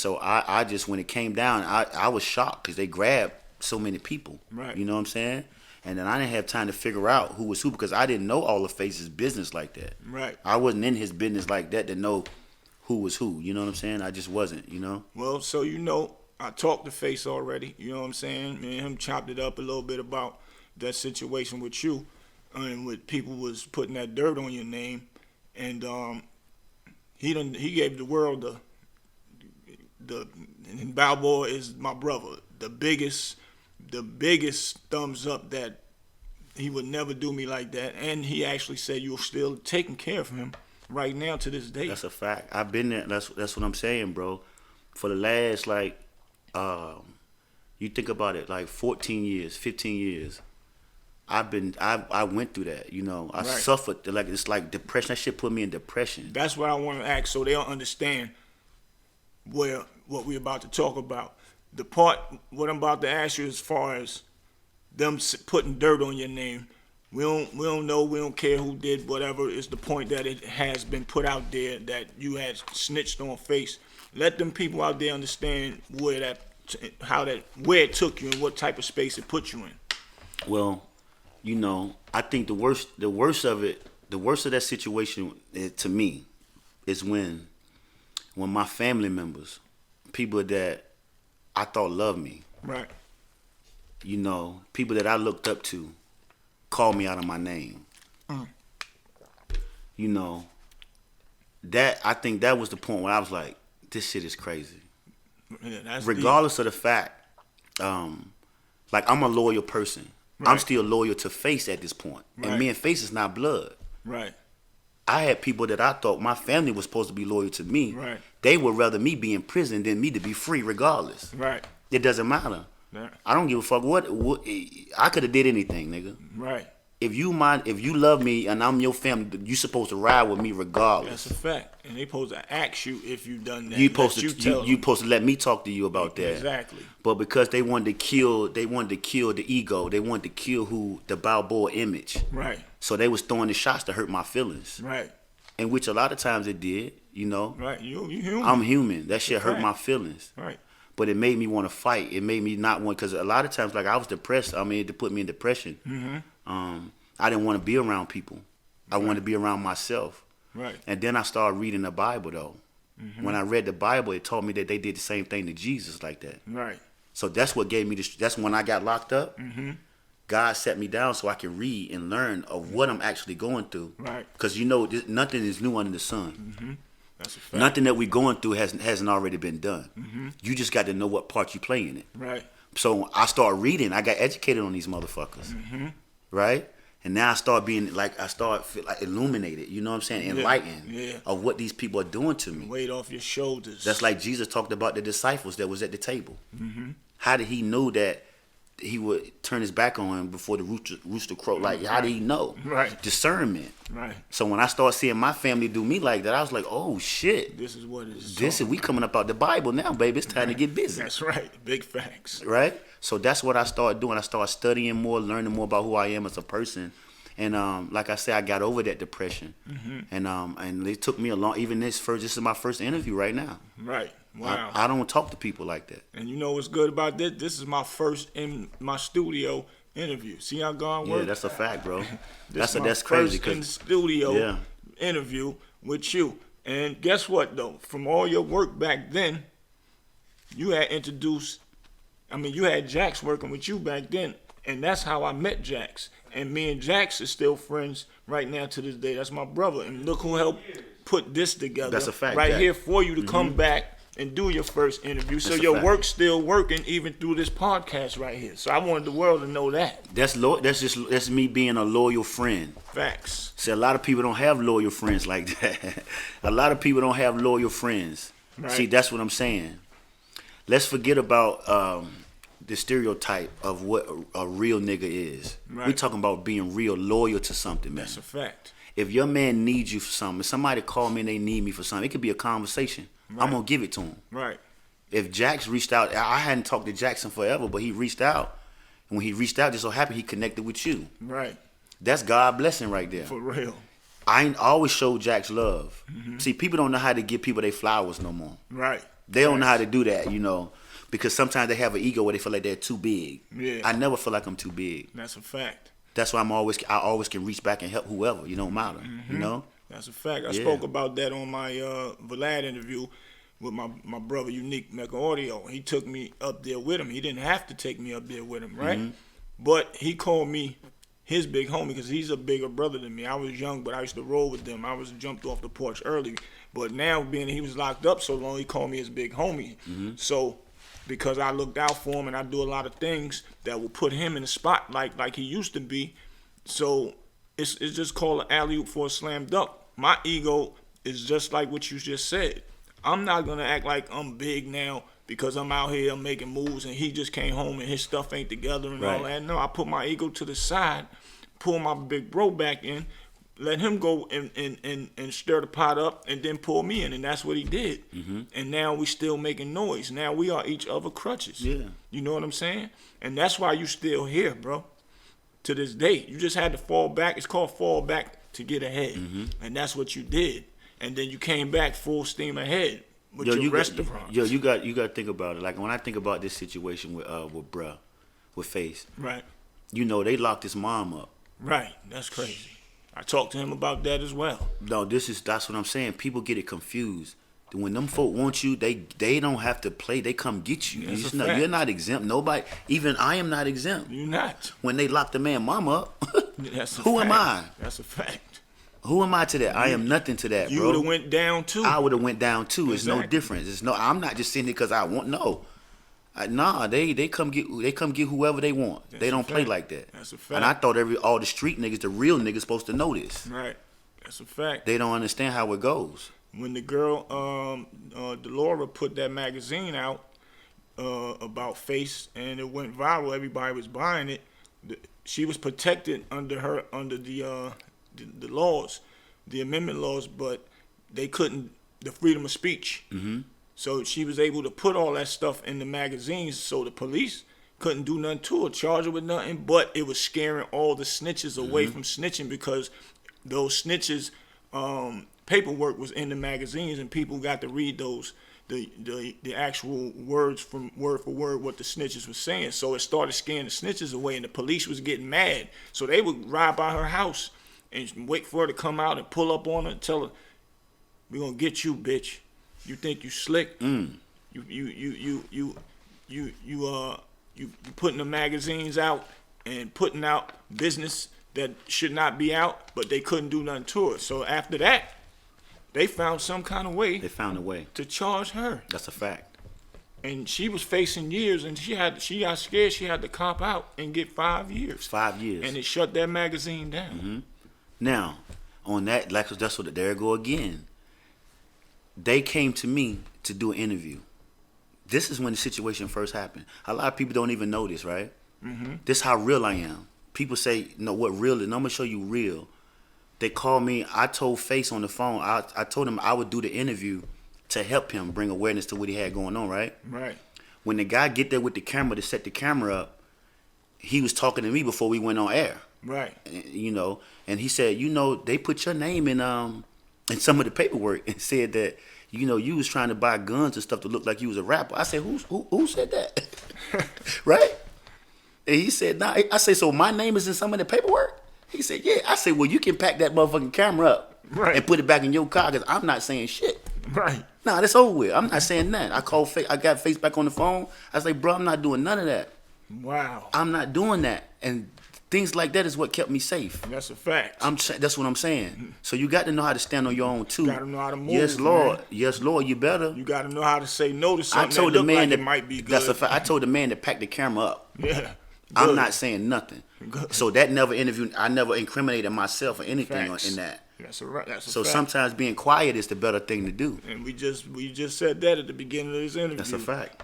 so I just, when it came down, I was shocked because they grabbed so many people. Right. You know what I'm saying? And then I didn't have time to figure out who was who because I didn't know all of Face's business like that. Right. I wasn't in his business like that to know who was who. You know what I'm saying? I just wasn't, you know? Well, so I talked to Face already. You know what I'm saying? Me and him chopped it up a little bit about that situation with you. And with people was putting that dirt on your name. And he gave the world and BowBoa is my brother. The biggest thumbs up that he would never do me like that. And he actually said you're still taking care of him right now to this day. That's a fact. I've been there. That's what I'm saying, bro. For the last, like, you think about it, like 14 years, 15 years, I went through that, you know. I suffered, like, it's like depression. That shit put me in depression. That's what I want to ask so they'll understand what we're about to talk about. The part, what I'm about to ask you as far as them putting dirt on your name, we don't know, we don't care who did whatever. It's the point that it has been put out there that you had snitched on Face. Let them people out there understand where it took you and what type of space it put you in. Well, you know, I think the worst of that situation, to me, is when my family members, people that I thought loved me, right? You know, people that I looked up to, called me out of my name. You know, I think that was the point where I was like, this shit is crazy. Yeah, regardless of the fact, like, I'm a loyal person. Right. I'm still loyal to Face at this point. Right. And me and Face is not blood. Right. I had people that I thought my family was supposed to be loyal to me. Right. They would rather me be in prison than me to be free regardless. Right. It doesn't matter. Right. I don't give a fuck what I could have did anything, nigga. Right. If you love me and I'm your family, you supposed to ride with me regardless. That's a fact. And they supposed to ask you if you done that. You supposed to let me talk to you about that. Exactly. But because they wanted to kill the ego. They wanted to kill the BowBoa image. Right. So they was throwing the shots to hurt my feelings. Right. And which a lot of times it did, you know. Right. You human. I'm human. That shit hurt my feelings. Right. But it made me want to fight. It made me not want, because a lot of times, like, I was depressed. I mean, it put me in depression. Mm-hmm. I didn't want to be around people. I wanted to be around myself. Right. And then I started reading the Bible, though. Mm-hmm. When I read the Bible, it taught me that they did the same thing to Jesus like that. Right. So that's what gave me that's when I got locked up. Mm-hmm. God set me down so I can read and learn of what I'm actually going through. Right. Because, you know, nothing is new under the sun. Mm-hmm. That's a fact. Nothing that we're going through hasn't already been done. Mm-hmm. You just got to know what part you play in it. Right. So I started reading. I got educated on these motherfuckers. Mm-hmm. Right? And now I start being like, feel like illuminated, you know what I'm saying? Enlightened of what these people are doing to me. Weight off your shoulders. That's like Jesus talked about the disciples that was at the table. Mm-hmm. How did he know that he would turn his back on him before the rooster crowed? Like, how did he know? Right. Discernment. Right. So when I started seeing my family do me like that, I was like, oh shit. This is what it is. We coming up out the Bible now, baby. It's time to get busy. That's right. Big facts. Right? So that's what I started doing. I started studying more, learning more about who I am as a person. And like I said, I got over that depression. Mm-hmm. And it took me a long, even this is my first interview right now. Right. Wow. I don't talk to people like that. And you know what's good about this? This is my first in my studio interview. See how God works? Yeah, that's a fact, bro. that's First crazy. in studio interview with you. And guess what, though? From all your work back then, you had you had Jax working with you back then. And that's how I met Jax. And me and Jax are still friends right now to this day. That's my brother. And look who helped put this together. That's a fact. Right Jack. here for you to come back and do your first interview. So That's your work's still working even through this podcast right here. So I wanted the world to know that. That's me being a loyal friend. Facts. See, a lot of people don't have loyal friends like that. A lot of people don't have loyal friends. Right. See, that's what I'm saying. Let's forget about the stereotype of what a real nigga is. Right. We talking about being real loyal to something, man. That's a fact. If your man needs you for something, if somebody call me and they need me for something, it could be a conversation. Right. I'm going to give it to him. Right. If Jax reached out, I hadn't talked to Jackson forever, but he reached out. And when he reached out, just so happy he connected with you. Right. That's God blessing right there. For real. I always show Jax love. See, people don't know how to give people their flowers no more. Right. They don't know how to do that, because sometimes they have an ego where they feel like they're too big. Yeah. I never feel like I'm too big. That's a fact. That's why I always can reach back and help whoever. It don't matter, That's a fact. I spoke about that on my Vlad interview with my brother Unique Mecca Audio. He took me up there with him. He didn't have to take me up there with him, right? But he called me his big homie because he's a bigger brother than me. I was young, but I used to roll with them. I was jumped off the porch early. But now, being he was locked up so long, he called me his big homie. So, because I looked out for him and I do a lot of things that will put him in the spotlight like he used to be. So, it's just called an alley-oop for a slam dunk. My ego is just like what you just said. I'm not going to act like I'm big now because I'm out here, I'm making moves, and he just came home and his stuff ain't together and all that. No, I put my ego to the side, pull my big bro back in, let him go and stir the pot up, and then pull me in, and that's what he did. And now we still making noise. Now we are each other crutches. Yeah. You know what I'm saying? And that's why you still here, bro. To this day, you just had to fall back. It's called fall back to get ahead, and that's what you did. And then you came back full steam ahead with your restaurant. You got to think about it. Like when I think about this situation with bruh, with Face. Right. They locked his mom up. Right. That's crazy. I talked to him about that as well. No, that's what I'm saying. People get it confused. When them folk want you, they don't have to play. They come get you. You're not exempt. Nobody, even I am not exempt. You're not. When they lock the man mama up, who am I? That's a fact. Who am I to that? I am nothing to that, bro. You would have went down too. I would have went down too. It's no difference. I'm not just sitting here because I want. No, they come get whoever they want. They don't play like that. That's a fact. And I thought all the street niggas, the real niggas, supposed to know this. Right. That's a fact. They don't understand how it goes. When the girl Delora put that magazine out about Face and it went viral, everybody was buying it. She was protected under the laws, the amendment laws, but they couldn't, the freedom of speech. So she was able to put all that stuff in the magazines, so the police couldn't do nothing to her, charge her with nothing, but it was scaring all the snitches away from snitching because those snitches, paperwork was in the magazines and people got to read those, the actual words from word for word what the snitches were saying. So it started scaring the snitches away and the police was getting mad. So they would ride by her house and wait for her to come out and pull up on her and tell her, "We gonna get you, bitch. You think you slick? You putting the magazines out and putting out business that should not be out, but they couldn't do nothing to her." So after that, they found some kind of way. They found a way to charge her. That's a fact. And she was facing years, and she got scared. She had to cop out and get 5 years. 5 years. And it shut that magazine down. Now, on that, that's what there go again. They came to me to do an interview. This is when the situation first happened. A lot of people don't even know this, right? This is how real I am. People say, "No, what real is? No, I'm gonna show you real." They called me. I told Face on the phone. I told him I would do the interview to help him bring awareness to what he had going on, right? Right. When the guy get there with the camera to set the camera up, he was talking to me before we went on air. Right. And he said, they put your name in some of the paperwork and said that, you was trying to buy guns and stuff to look like you was a rapper. I said, who said that? Right? And he said, nah. I said, so my name is in some of the paperwork? He said, yeah. I said, well, you can pack that motherfucking camera up and put it back in your car because I'm not saying shit. Right. Nah, that's over with. I'm not saying that. I got Face back on the phone. I was like, bro, I'm not doing none of that. Wow. I'm not doing that. And things like that is what kept me safe. That's a fact. That's what I'm saying. So you got to know how to stand on your own too. You got to know how to move. Yes, Lord. Man. Yes, Lord. You better. You got to know how to say no to something that might be good. That's a fact. I told the man to pack the camera up. Yeah. Good. I'm not saying nothing. Good. So that I never incriminated myself or anything in that. That's a fact. So sometimes being quiet is the better thing to do. And we just said that at the beginning of this interview. That's a fact.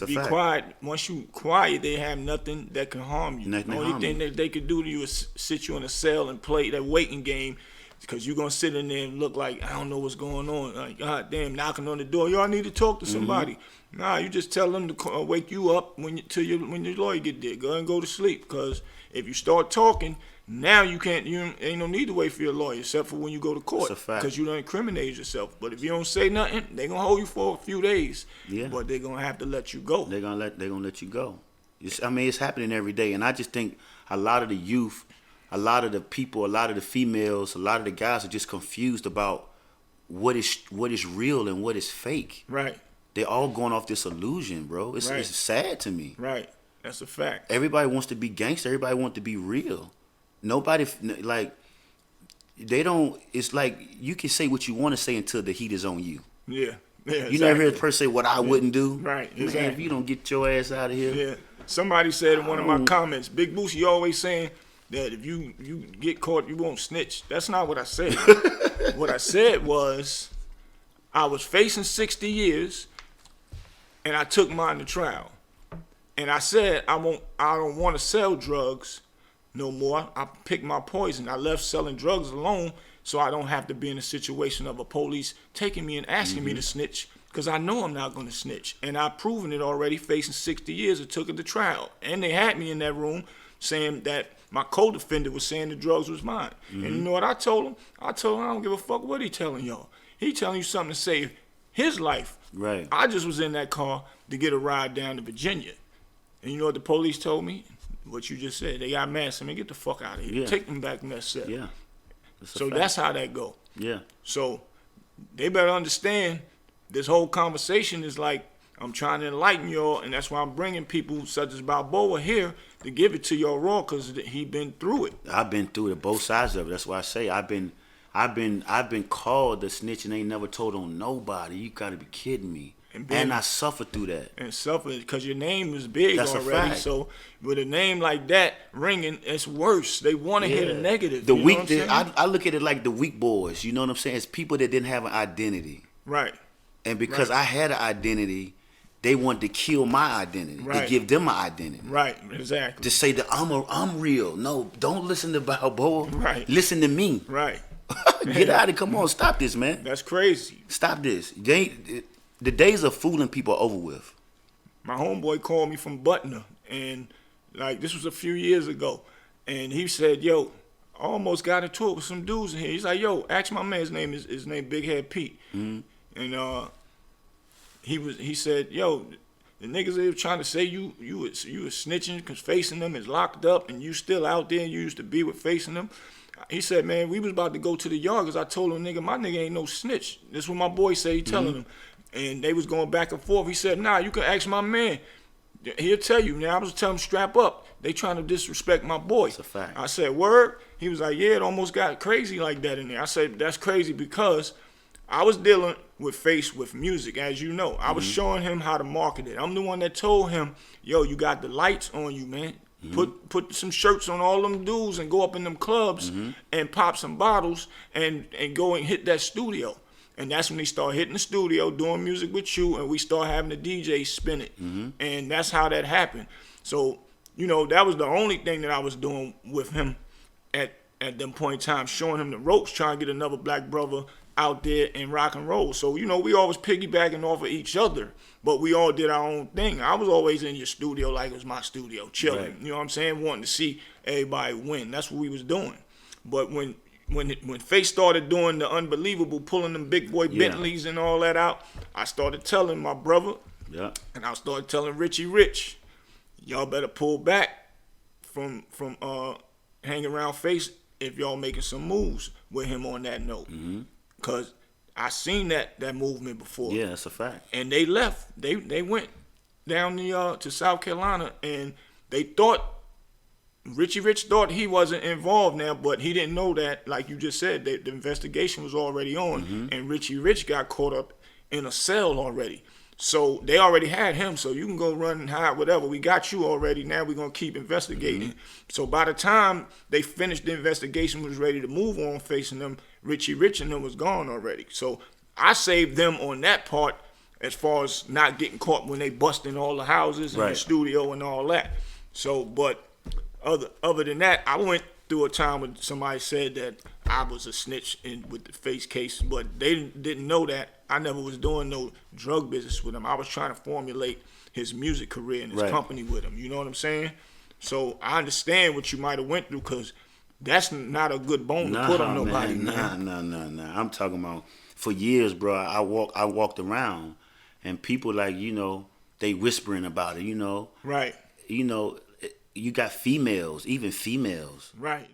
Be quiet. Once you quiet, they have nothing that can harm you. The only thing that they could do to you is sit you in a cell and play that waiting game, Because you're going to sit in there and look like, I don't know what's going on. Like, God damn, knocking on the door. Yo, I need to talk to somebody. Nah, you just tell them to wake you up when your lawyer get there. Go ahead and go to sleep. Because if you start talking, now you ain't no need to wait for your lawyer except for when you go to court. That's a fact. Because you done incriminated yourself. But if you don't say nothing, they going to hold you for a few days. Yeah. But they going to have to let you go. They're gonna let you go. It's happening every day. And I just think a lot of the youth, a lot of the people, a lot of the females, a lot of the guys are just confused about what is real and what is fake. Right. They're all going off this illusion, bro. It's sad to me. Right. That's a fact. Everybody wants to be gangster. Everybody wants to be real. Nobody, like, they don't, it's like you can say what you want to say until the heat is on you. Yeah. Yeah, you never heard a person say what I wouldn't do. Right, exactly. Man, if you don't get your ass out of here. Yeah. Somebody said in one of my comments, Big Bootsie always saying that if you get caught, you won't snitch. That's not what I said. What I said was I was facing 60 years and I took mine to trial. And I said I don't want to sell drugs no more. I picked my poison. I left selling drugs alone so I don't have to be in a situation of a police taking me and asking me to snitch, because I know I'm not going to snitch. And I've proven it already, facing 60 years. It took it to trial. And they had me in that room saying that my co-defendant was saying the drugs was mine. And you know what I told him? I told him I don't give a fuck what he telling y'all. He telling you something to save his life. Right. I just was in that car to get a ride down to Virginia. And you know what the police told me? What you just said. They got mad. I mean, get the fuck out of here. Yeah. Take them back in that set. Yeah. So that's how that go. Yeah. So they better understand this whole conversation is like, I'm trying to enlighten y'all, and that's why I'm bringing people such as BowBoa here to give it to y'all raw, because he been through it. I've been through it, both sides of it. That's why I say I've been called a snitch and ain't never told on nobody. You gotta be kidding me. And I suffered through that. And suffered because your name is big That's already. A fact. So with a name like that ringing, it's worse. They want to hear the negative. The weak, I look at it like the weak boys. You know what I'm saying? It's people that didn't have an identity. Right. And because I had an identity, they wanted to kill my identity. Right. To give them an identity. Right. Exactly. To say that I'm real. No, don't listen to BowBoa. Right. Listen to me. Right. Get out of it. Come on, stop this, man. That's crazy. Stop this. The days of fooling people are over with. My homeboy called me from Butner, and like this was a few years ago, and he said, "Yo, I almost got into it with some dudes in here." He's like, "Yo, ask my man. His name Big Head Pete," and he said, "Yo, the niggas they were trying to say you was snitching because Facing Them is locked up, and you still out there. And you used to be with Facing Them." He said, "Man, we was about to go to the yard because I told him, nigga, my nigga ain't no snitch." That's what my boy said. He telling him. And they was going back and forth. He said, "Nah, you can ask my man. He'll tell you." Now I was telling him, strap up. They trying to disrespect my boy. That's a fact. I said, "Word?" He was like, "Yeah, it almost got crazy like that in there." I said, "That's crazy because I was dealing with music, as you know. I was showing him how to market it. I'm the one that told him, yo, you got the lights on you, man. Put some shirts on all them dudes and go up in them clubs and pop some bottles and go and hit that studio." And that's when they start hitting the studio, doing music with you, and we start having the DJ spin it. And that's how that happened. So, you know, that was the only thing that I was doing with him at them point in time, showing him the ropes, trying to get another black brother out there and rock and roll. So, you know, we always piggybacking off of each other, but we all did our own thing. I was always in your studio like it was my studio, chilling. Right. You know what I'm saying? Wanting to see everybody win. That's what we was doing. But when Face started doing the unbelievable, pulling them big boy Bentleys and all that out, I started telling my brother, and I started telling Richie Rich, y'all better pull back from hanging around Face if y'all making some moves with him on that note. Because I seen that movement before. Yeah, that's a fact. And they left. They went down to South Carolina, and they thought, Richie Rich thought he wasn't involved now, but he didn't know that, like you just said, the investigation was already on, and Richie Rich got caught up in a cell already. So they already had him, so you can go run and hide, whatever. We got you already. Now we're going to keep investigating. So by the time they finished the investigation, was ready to move on Facing Them, Richie Rich and them was gone already. So I saved them on that part as far as not getting caught when they busting all the houses and the studio and all that. So, but other than that, I went through a time when somebody said that I was a snitch with the face case, but they didn't know that. I never was doing no drug business with him. I was trying to formulate his music career and his company with him. You know what I'm saying? So I understand what you might have went through, because that's not a good bone to put on nobody, man. Nah. I'm talking about for years, bro. I walked around, and people like, they whispering about it, Right. You got females, even females. Right.